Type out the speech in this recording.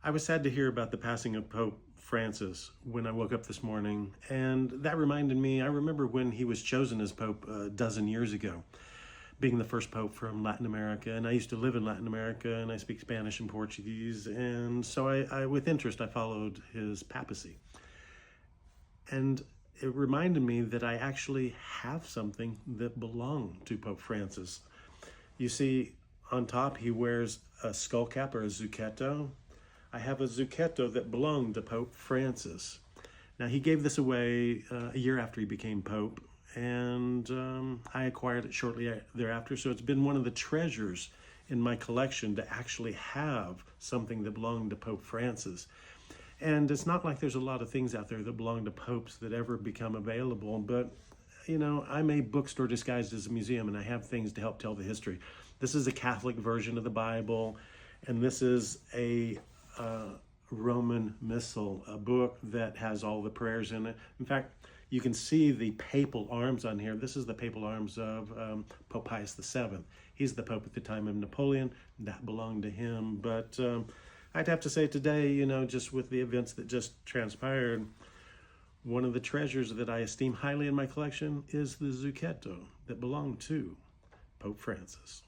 I was sad to hear about the passing of Pope Francis when I woke up this morning, and that reminded me, I remember when he was chosen as Pope a dozen years ago, being the first Pope from Latin America, and I used to live in Latin America, and I speak Spanish and Portuguese, and so I with interest, I followed his papacy. And it reminded me that I actually have something that belonged to Pope Francis. You see, on top he wears a skull cap or a zucchetto. I have a zucchetto that belonged to Pope Francis. Now, he gave this away a year after he became Pope, and I acquired it shortly thereafter. So it's been one of the treasures in my collection to actually have something that belonged to Pope Francis. And it's not like there's a lot of things out there that belong to popes that ever become available, but you know, I'm a bookstore disguised as a museum, and I have things to help tell the history. This is a Catholic version of the Bible, and this is a Roman Missal, a book that has all the prayers in it. In fact, you can see the papal arms on here. This is the papal arms of Pope Pius VII. He's the Pope at the time of Napoleon. That belonged to him. But I'd have to say today, you know, just with the events that just transpired, one of the treasures that I esteem highly in my collection is the Zucchetto that belonged to Pope Francis.